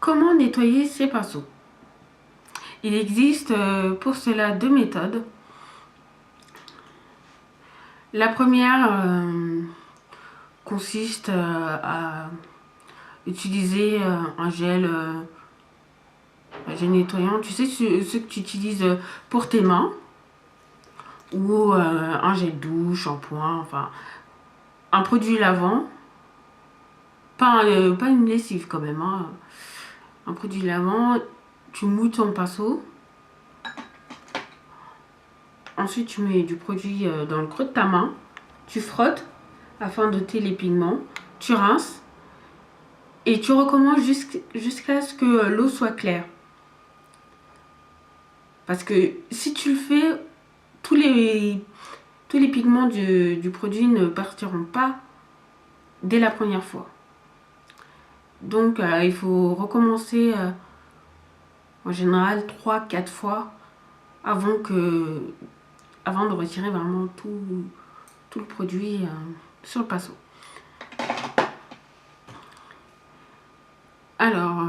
Comment nettoyer ses pinceaux? Il existe pour cela deux méthodes. La première consiste à utiliser un gel nettoyant. Tu sais, ce que tu utilises pour tes mains. Ou un gel douche, shampoing, enfin un produit lavant. Pas une lessive quand même. Hein. Un produit lavant, tu mouilles ton pinceau. Ensuite, tu mets du produit dans le creux de ta main. Tu frottes afin d'ôter les pigments. Tu rinces. Et tu recommences jusqu'à ce que l'eau soit claire. Parce que si tu le fais, tous les pigments du produit ne partiront pas dès la première fois. Donc, il faut recommencer en général 3-4 fois avant de retirer vraiment tout le produit sur le pinceau. Alors,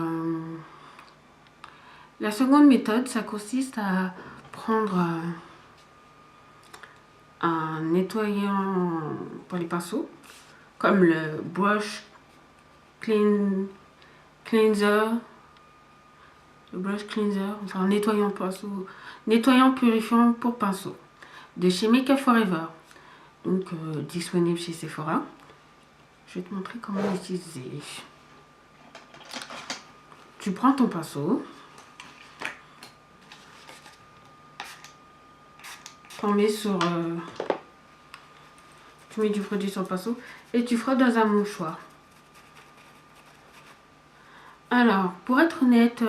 la seconde méthode, ça consiste à prendre un nettoyant pour les pinceaux, comme le brush cleanser, le brush cleanser, enfin nettoyant pinceau, nettoyant purifiant pour pinceau, de chez Makeup Forever, donc disponible chez Sephora. Je vais te montrer comment l'utiliser. Tu prends ton pinceau, tu mets du produit sur le pinceau et tu frottes dans un mouchoir. Alors, pour être honnête,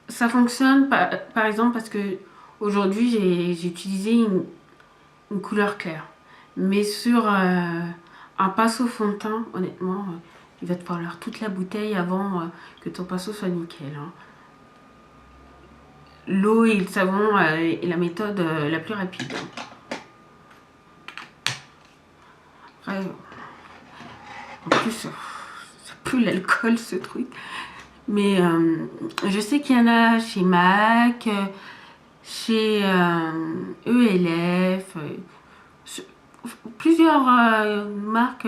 ça fonctionne par exemple parce que aujourd'hui j'ai utilisé une couleur claire. Mais sur un pinceau fond de teint, honnêtement, il va te falloir toute la bouteille avant que ton pinceau soit nickel. Hein. L'eau et le savon est la méthode la plus rapide. Après, en plus, ça pue l'alcool ce truc. Mais je sais qu'il y en a chez MAC, chez ELF. Plusieurs marques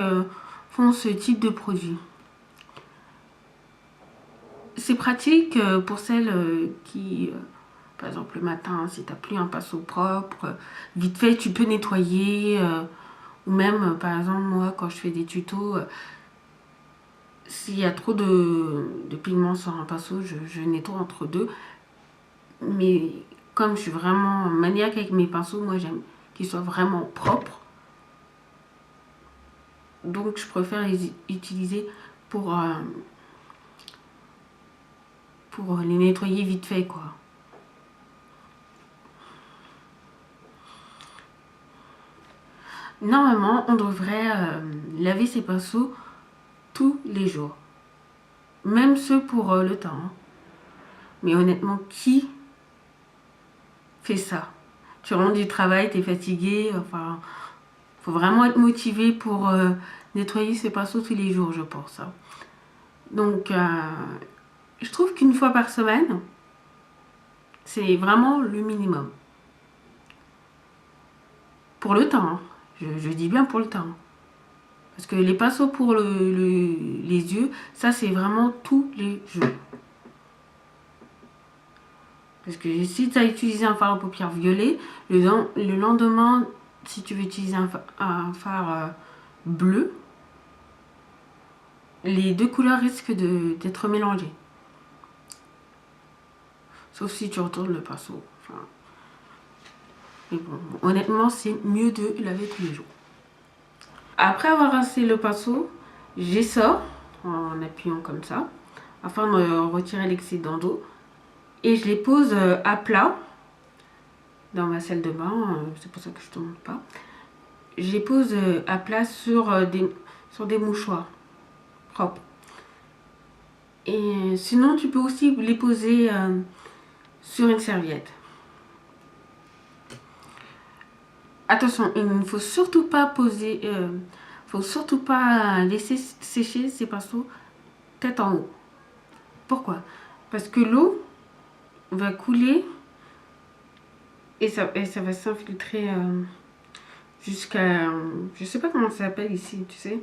font ce type de produit. C'est pratique pour celles qui, par exemple le matin, si tu n'as plus un pinceau propre, vite fait tu peux nettoyer. Ou même, par exemple, moi quand je fais des tutos, s'il y a trop de pigments sur un pinceau, je nettoie entre deux. Mais comme je suis vraiment maniaque avec mes pinceaux, moi j'aime qu'ils soient vraiment propres. Donc je préfère les utiliser pour les nettoyer vite fait quoi. Normalement, on devrait laver ses pinceaux tous les jours. Même ceux pour le teint. Hein. Mais honnêtement, qui fait ça? Tu rentres du travail, tu es fatigué, enfin... Faut vraiment être motivé pour nettoyer ses pinceaux tous les jours, je pense. Hein. Donc, je trouve qu'une fois par semaine, c'est vraiment le minimum. Pour le teint, hein. Je dis bien pour le teint. Parce que les pinceaux pour les yeux, ça c'est vraiment tous les jours. Parce que si tu as utilisé un fard à paupières violet, le lendemain, si tu veux utiliser un fard bleu, les deux couleurs risquent d'être mélangées. Sauf si tu retournes le pinceau. Enfin, mais bon, honnêtement, c'est mieux de laver tous les jours. Après avoir rincé le pinceau, j'essore en appuyant comme ça, afin de retirer l'excédent d'eau. Et je les pose à plat dans ma salle de bain, c'est pour ça que je ne te montre pas. Je les pose à plat sur des mouchoirs propres. Et sinon, tu peux aussi les poser sur une serviette. Attention, il ne faut surtout pas laisser sécher ces pinceaux tête en haut. Pourquoi? Parce que l'eau va couler et ça va s'infiltrer jusqu'à... je sais pas comment ça s'appelle ici, tu sais.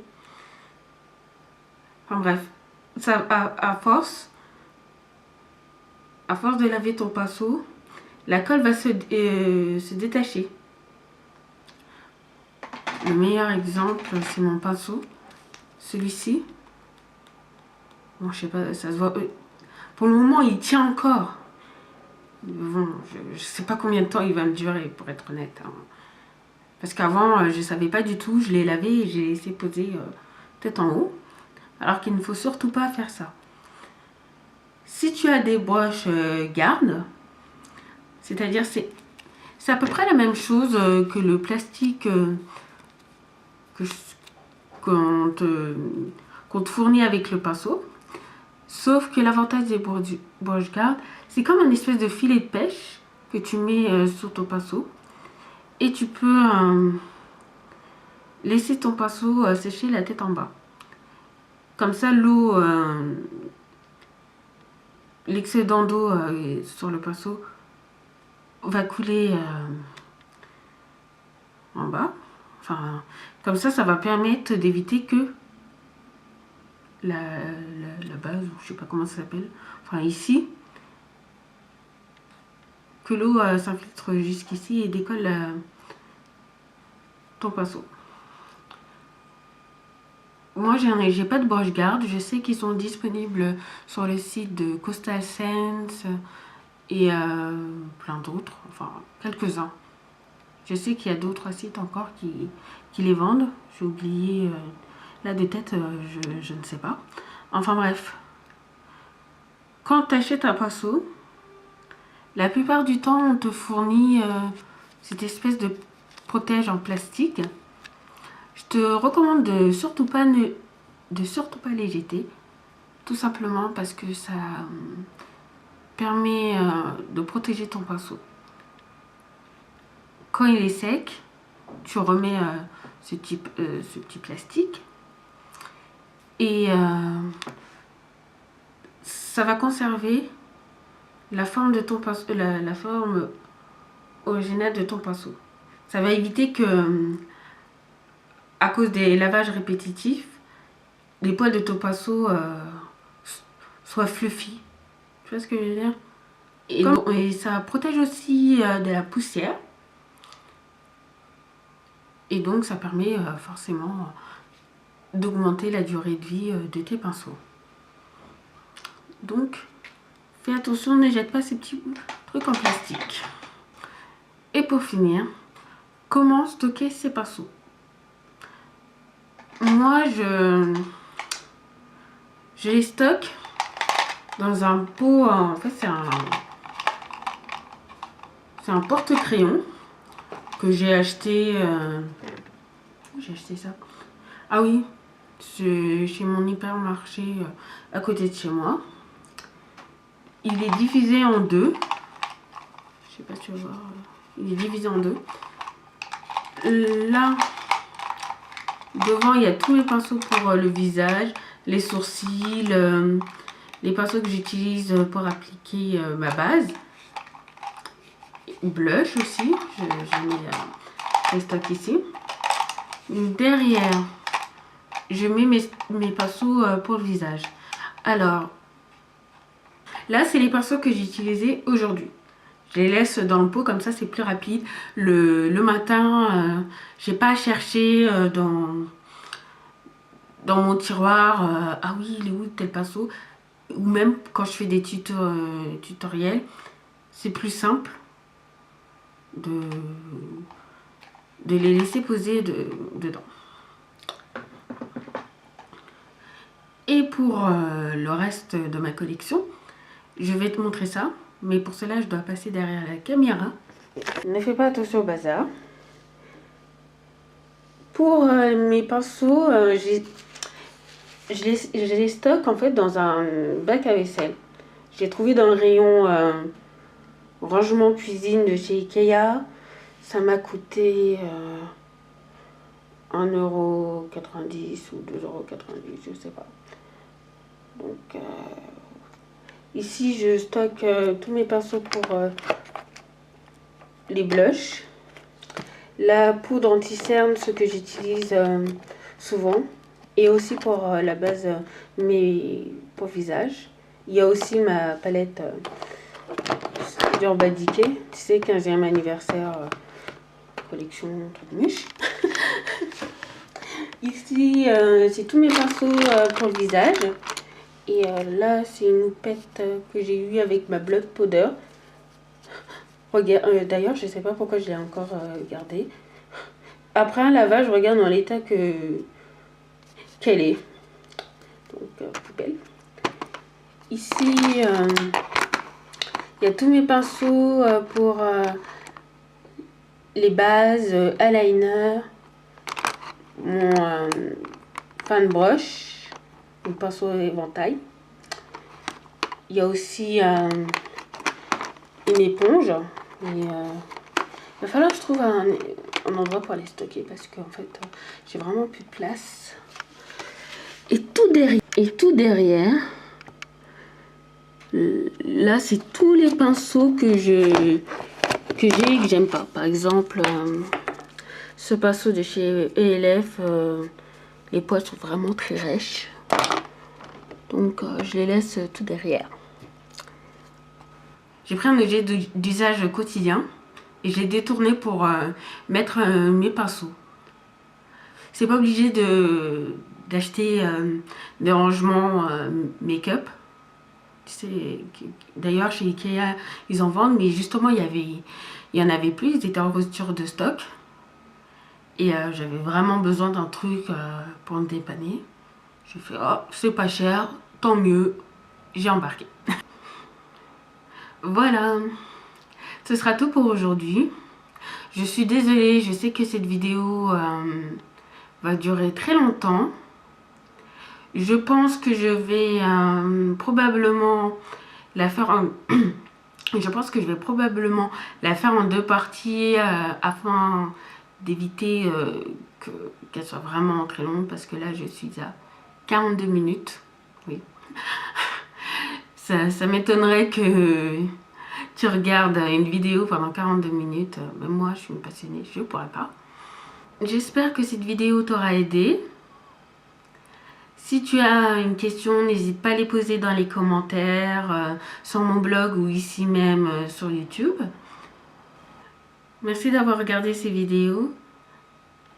Enfin bref, ça, à force de laver ton pinceau, la colle va se détacher. Le meilleur exemple, c'est mon pinceau. Celui-ci. Bon, je sais pas, ça se voit. Pour le moment, il tient encore. Bon, je sais pas combien de temps il va me durer, pour être honnête. Hein. Parce qu'avant, je savais pas du tout. Je l'ai lavé et j'ai laissé poser tête en haut. Alors qu'il ne faut surtout pas faire ça. Si tu as des broches garde, c'est-à-dire c'est à peu près la même chose que le plastique qu'on te fournit avec le pinceau. Sauf que l'avantage des broches garde, c'est comme une espèce de filet de pêche que tu mets sur ton pinceau. Et tu peux laisser ton pinceau sécher la tête en bas. Comme ça, l'eau, l'excédent d'eau sur le pinceau va couler en bas. Enfin, comme ça va permettre d'éviter que la base, ou je sais pas comment ça s'appelle, enfin ici, que l'eau s'infiltre jusqu'ici et décolle ton pinceau. Moi, j'ai pas de broche garde. Je sais qu'ils sont disponibles sur le site de Coastal Scents et plein d'autres, enfin quelques-uns. Je sais qu'il y a d'autres sites encore qui les vendent. J'ai oublié, là de tête, je ne sais pas. Enfin bref, quand tu achètes un pinceau, la plupart du temps, on te fournit cette espèce de protège en plastique. Je te recommande de surtout pas les jeter, tout simplement parce que ça permet de protéger ton pinceau. Quand il est sec, tu remets ce petit plastique et ça va conserver la forme de ton pinceau, la forme originale de ton pinceau. Ça va éviter que, à cause des lavages répétitifs, les poils de ton pinceau soient fluffy. Tu vois ce que je veux dire? Et ça protège aussi de la poussière. Et donc ça permet forcément d'augmenter la durée de vie de tes pinceaux. Donc fais attention, ne jette pas ces petits trucs en plastique. Et pour finir, comment stocker ces pinceaux? Moi je les stocke dans un pot, en fait c'est un porte-crayon que j'ai acheté. J'ai acheté ça. Ah oui, chez mon hypermarché à côté de chez moi. Il est divisé en deux. Je sais pas si tu vas voir. Il est divisé en deux. Là, devant, il y a tous mes pinceaux pour le visage, les sourcils, les pinceaux que j'utilise pour appliquer ma base. Blush aussi. J'ai mis les stocks ici. Derrière, je mets mes pinceaux pour le visage. Alors, là, c'est les pinceaux que j'ai utilisés aujourd'hui. Je les laisse dans le pot, comme ça c'est plus rapide. Le matin, j'ai pas à chercher dans mon tiroir. Ah oui, il est où tel pinceau? Ou même quand je fais des tutoriels, c'est plus simple de les laisser poser dedans. Et pour le reste de ma collection, je vais te montrer ça. Mais pour cela, je dois passer derrière la caméra. Ne fais pas attention au bazar. Pour mes pinceaux, je les stocke en fait dans un bac à vaisselle. J'ai trouvé dans le rayon rangement cuisine de chez Ikea. Ça m'a coûté 1,90 € ou 2,90 €, je sais pas. Donc ici je stocke tous mes pinceaux pour les blushs. La poudre anti-cerne, ce que j'utilise souvent. Et aussi pour la base pour visage. Il y a aussi ma palette d'Urban Decay. Tu sais, 15e anniversaire, collection Truc-Mouche. Ici, c'est tous mes pinceaux pour le visage. Et là, c'est une houppette que j'ai eue avec ma Blood Powder. D'ailleurs, je ne sais pas pourquoi je l'ai encore gardée. Après un lavage, regarde dans l'état qu'elle est. Donc, poubelle. Ici, il y a tous mes pinceaux pour les bases, eyeliner, mon fan brush, mon pinceau éventail. Il y a aussi une éponge. Il va falloir que je trouve un endroit pour les stocker parce qu'en fait, j'ai vraiment plus de place. Et tout derrière, là, c'est tous les pinceaux que j'ai et que j'aime pas. Par exemple, ce pinceau de chez ELF, les poils sont vraiment très rêches. Donc, je les laisse tout derrière. J'ai pris un objet d'usage quotidien et je l'ai détourné pour mettre mes pinceaux. C'est pas obligé d'acheter des rangements make-up. D'ailleurs, chez Ikea, ils en vendent, mais justement, il y en avait plus, ils étaient en rupture de stock. Et j'avais vraiment besoin d'un truc pour me dépanner. J'ai fait, oh, c'est pas cher, tant mieux, j'ai embarqué. Voilà, ce sera tout pour aujourd'hui. Je suis désolée, je sais que cette vidéo va durer très longtemps. Je pense que je vais probablement la faire en... je pense que je vais probablement la faire en 2 parties afin d'éviter qu'elle soit vraiment très longue parce que là je suis à 42 minutes. Oui. Ça m'étonnerait que tu regardes une vidéo pendant 42 minutes. Mais moi je suis une passionnée, je ne pourrais pas. J'espère que cette vidéo t'aura aidé. Si tu as une question, n'hésite pas à les poser dans les commentaires, sur mon blog ou ici même sur YouTube. Merci d'avoir regardé ces vidéos.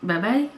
Bye bye.